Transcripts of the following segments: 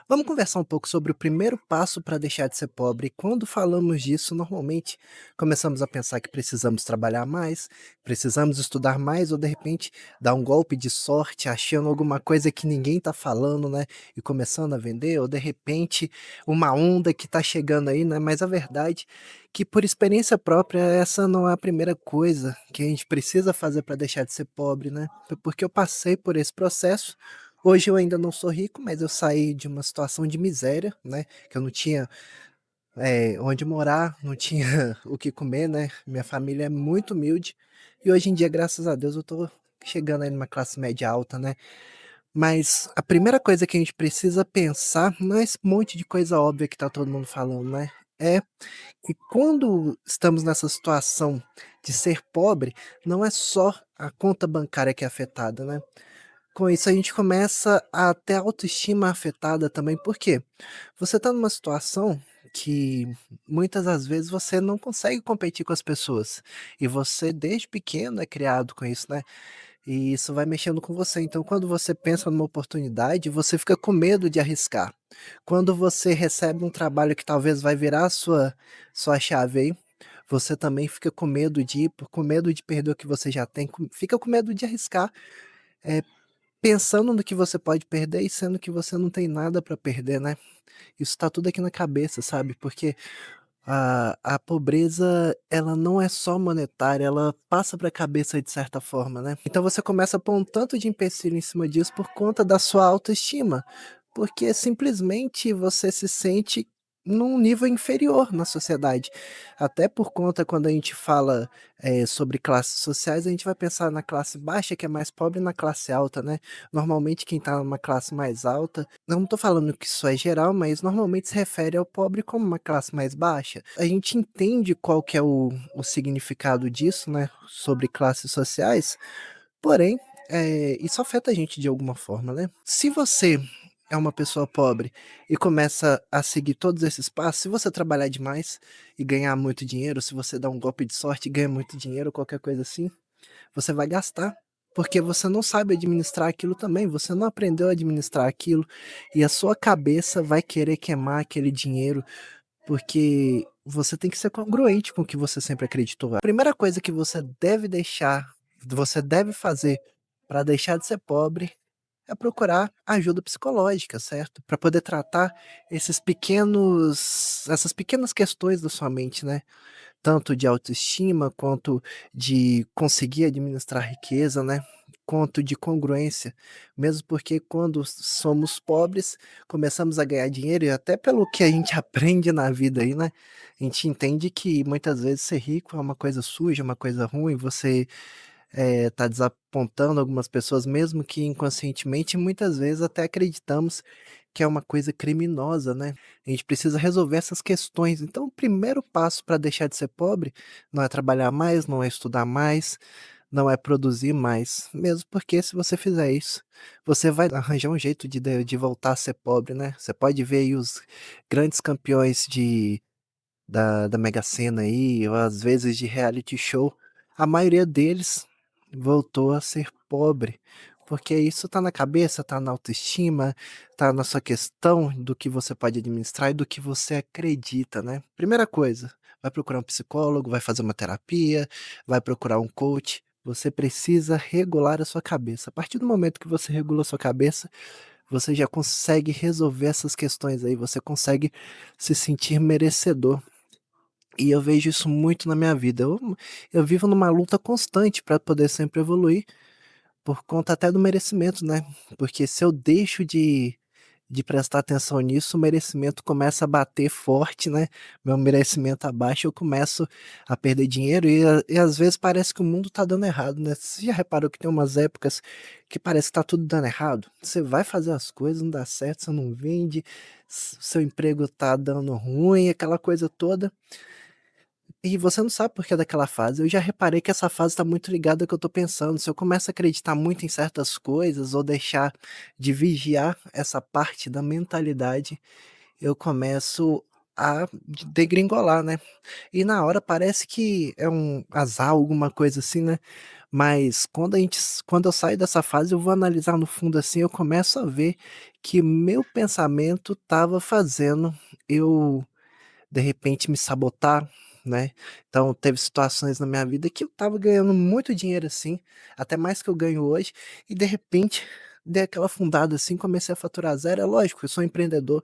Vamos conversar um pouco sobre o primeiro passo para deixar de ser pobre. E quando falamos disso, normalmente começamos a pensar que precisamos trabalhar mais, precisamos estudar mais, ou de repente dar um golpe de sorte achando alguma coisa que ninguém está falando, né? E começando a vender, ou de repente uma onda que está chegando aí, né? Mas a verdade é que, por experiência própria, essa não é a primeira coisa que a gente precisa fazer para deixar de ser pobre, né? Porque eu passei por esse processo. Hoje eu ainda não sou rico, mas eu saí de uma situação de miséria, né, que eu não tinha, onde morar, não tinha o que comer, né, minha família é muito humilde, e hoje em dia, graças a Deus, eu tô chegando aí numa classe média alta, né. Mas a primeira coisa que a gente precisa pensar não é esse monte de coisa óbvia que tá todo mundo falando, né, é que quando estamos nessa situação de ser pobre, não é só a conta bancária que é afetada, né. Com isso a gente começa a ter a autoestima afetada também, por quê? Você está numa situação que muitas das vezes você não consegue competir com as pessoas, e você desde pequeno é criado com isso, né, e isso vai mexendo com você, então quando você pensa numa oportunidade, você fica com medo de arriscar. Quando você recebe um trabalho que talvez vai virar a sua chave aí, você também fica com medo de ir, com medo de perder o que você já tem, fica com medo de arriscar, eh, pensando no que você pode perder e sendo que você não tem nada pra perder, né. Isso tá tudo aqui na cabeça, sabe, porque a pobreza, ela não é só monetária, ela passa pra cabeça de certa forma, né. Então você começa a pôr um tanto de empecilho em cima disso por conta da sua autoestima, porque simplesmente você se sente num nível inferior na sociedade. Até por conta quando a gente fala, sobre classes sociais, a gente vai pensar na classe baixa que é mais pobre e na classe alta, né. Normalmente quem tá numa classe mais alta, eu não tô falando que isso é geral, mas normalmente se refere ao pobre como uma classe mais baixa. A gente entende qual que é o significado disso, né, sobre classes sociais, porém, isso afeta a gente de alguma forma, né. Se você é uma pessoa pobre e começa a seguir todos esses passos, se você trabalhar demais e ganhar muito dinheiro, se você dá um golpe de sorte e ganha muito dinheiro, qualquer coisa assim, você vai gastar, porque você não sabe administrar aquilo também, você não aprendeu a administrar aquilo, e a sua cabeça vai querer queimar aquele dinheiro, porque você tem que ser congruente com o que você sempre acreditou. A primeira coisa que você deve fazer para deixar de ser pobre, é procurar ajuda psicológica, certo? Para poder tratar essas pequenas questões da sua mente, né? Tanto de autoestima, quanto de conseguir administrar riqueza, né, quanto de congruência. Mesmo porque quando somos pobres, começamos a ganhar dinheiro e até pelo que a gente aprende na vida aí, né, a gente entende que muitas vezes ser rico é uma coisa suja, uma coisa ruim, você, tá desapontando algumas pessoas, mesmo que inconscientemente, muitas vezes até acreditamos que é uma coisa criminosa, né. A gente precisa resolver essas questões. Então o primeiro passo para deixar de ser pobre, não é trabalhar mais, não é estudar mais, não é produzir mais, mesmo porque se você fizer isso, você vai arranjar um jeito de voltar a ser pobre, né. Você pode ver aí os grandes campeões da Mega Sena aí, ou às vezes de reality show, a maioria deles voltou a ser pobre, porque isso tá na cabeça, tá na autoestima, tá na sua questão do que você pode administrar e do que você acredita, né. Primeira coisa, vai procurar um psicólogo, vai fazer uma terapia, vai procurar um coach, você precisa regular a sua cabeça. A partir do momento que você regula a sua cabeça, você já consegue resolver essas questões aí, você consegue se sentir merecedor. E eu vejo isso muito na minha vida. Eu vivo numa luta constante para poder sempre evoluir, por conta até do merecimento, né. Porque se eu deixo de prestar atenção nisso, o merecimento começa a bater forte, né, meu merecimento abaixa, eu começo a perder dinheiro e às vezes parece que o mundo tá dando errado, né. Você já reparou que tem umas épocas que parece que tá tudo dando errado? Você vai fazer as coisas, não dá certo, você não vende, seu emprego tá dando ruim, aquela coisa toda. E você não sabe por que daquela fase. Eu já reparei que essa fase está muito ligada ao que eu tô pensando. Se eu começo a acreditar muito em certas coisas ou deixar de vigiar essa parte da mentalidade, eu começo a degringolar, né. E na hora parece que é um azar, alguma coisa assim, né, Mas quando eu saio dessa fase, eu vou analisar no fundo, assim, eu começo a ver que meu pensamento estava fazendo eu, de repente, me sabotar, né. Então teve situações na minha vida que eu estava ganhando muito dinheiro, assim, até mais que eu ganho hoje, e de repente dei aquela afundada, assim, comecei a faturar zero. É lógico, eu sou empreendedor,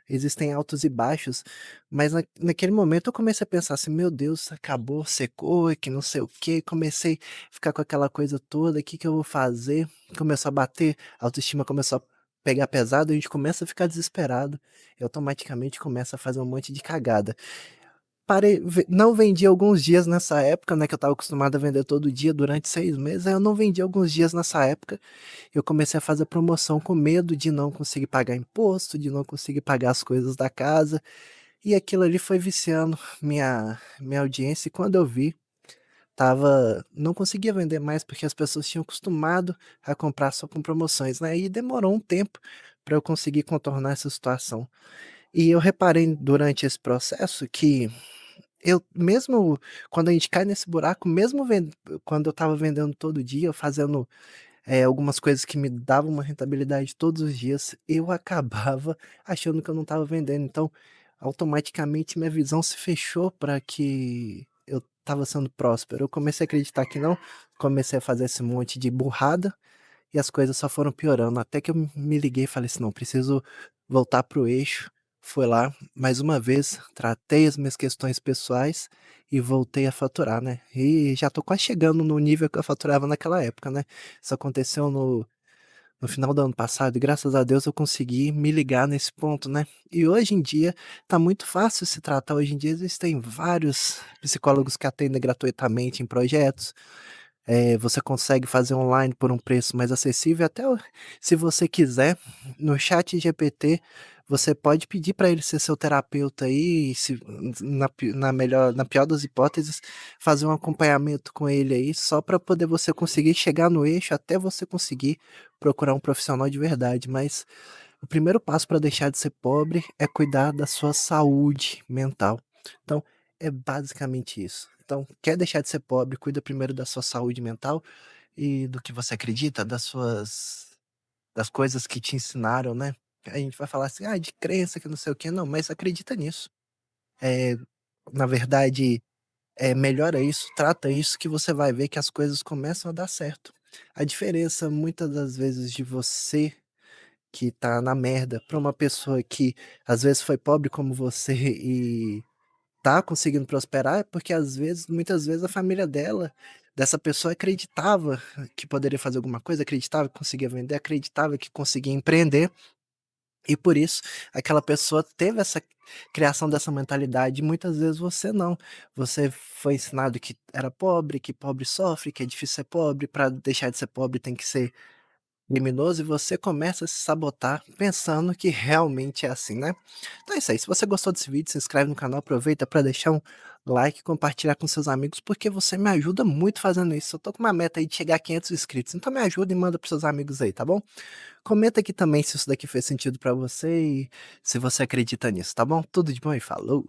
existem altos e baixos, mas naquele momento eu comecei a pensar assim: "Meu Deus, acabou, secou e que não sei o quê", comecei a ficar com aquela coisa toda, o "Que que eu vou fazer?". Começou a bater, a autoestima começou a pegar pesado, a gente começa a ficar desesperado, e automaticamente começa a fazer um monte de cagada. Parei não vendi alguns dias nessa época, né, que eu estava acostumado a vender todo dia durante 6 meses, aí eu não vendi alguns dias nessa época, eu comecei a fazer promoção com medo de não conseguir pagar imposto, de não conseguir pagar as coisas da casa, e aquilo ali foi viciando minha audiência, e quando eu vi, não conseguia vender mais, porque as pessoas tinham acostumado a comprar só com promoções, né, e demorou um tempo para eu conseguir contornar essa situação. E eu reparei durante esse processo que eu mesmo quando a gente cai nesse buraco, mesmo quando eu estava vendendo todo dia, fazendo, algumas coisas que me davam uma rentabilidade todos os dias, eu acabava achando que eu não estava vendendo, então, automaticamente minha visão se fechou para que eu estava sendo próspero. Eu comecei a acreditar que não, comecei a fazer esse monte de burrada, e as coisas só foram piorando, até que eu me liguei e falei assim: "Não, preciso voltar para o eixo". Fui lá, mais uma vez, tratei as minhas questões pessoais e voltei a faturar, né. E já tô quase chegando no nível que eu faturava naquela época, né. Isso aconteceu no final do ano passado e graças a Deus eu consegui me ligar nesse ponto, né. E hoje em dia tá muito fácil se tratar, hoje em dia existem vários psicólogos que atendem gratuitamente em projetos, você consegue fazer online por um preço mais acessível, até se você quiser, no chat GPT você pode pedir para ele ser seu terapeuta aí, e se na pior das hipóteses, fazer um acompanhamento com ele aí, só para poder você conseguir chegar no eixo, até você conseguir procurar um profissional de verdade. Mas o primeiro passo para deixar de ser pobre é cuidar da sua saúde mental. Então, é basicamente isso. Então, quer deixar de ser pobre, cuida primeiro da sua saúde mental e do que você acredita, das coisas que te ensinaram, né. A gente vai falar assim: "Ah, de crença que não sei o quê", não, mas acredita nisso. Eh, na verdade, melhora isso, trata isso que você vai ver que as coisas começam a dar certo. A diferença muitas das vezes de você que tá na merda, pra uma pessoa que às vezes foi pobre como você e tá conseguindo prosperar, é porque às vezes muitas vezes a família dessa pessoa acreditava que poderia fazer alguma coisa, acreditava que conseguia vender, acreditava que conseguia empreender, e por isso aquela pessoa teve essa criação dessa mentalidade, e muitas vezes você não. Você foi ensinado que era pobre, que pobre sofre, que é difícil ser pobre, pra deixar de ser pobre tem que ser criminoso e você começa a se sabotar pensando que realmente é assim, né. Então é isso aí, se você gostou desse vídeo, se inscreve no canal, aproveita para deixar um like e compartilhar com seus amigos, porque você me ajuda muito fazendo isso. Eu tô com uma meta aí de chegar a 500 inscritos, então me ajuda e manda para seus amigos aí, tá bom. Comenta aqui também se isso daqui fez sentido para você e se você acredita nisso, tá bom. Tudo de bom e falou.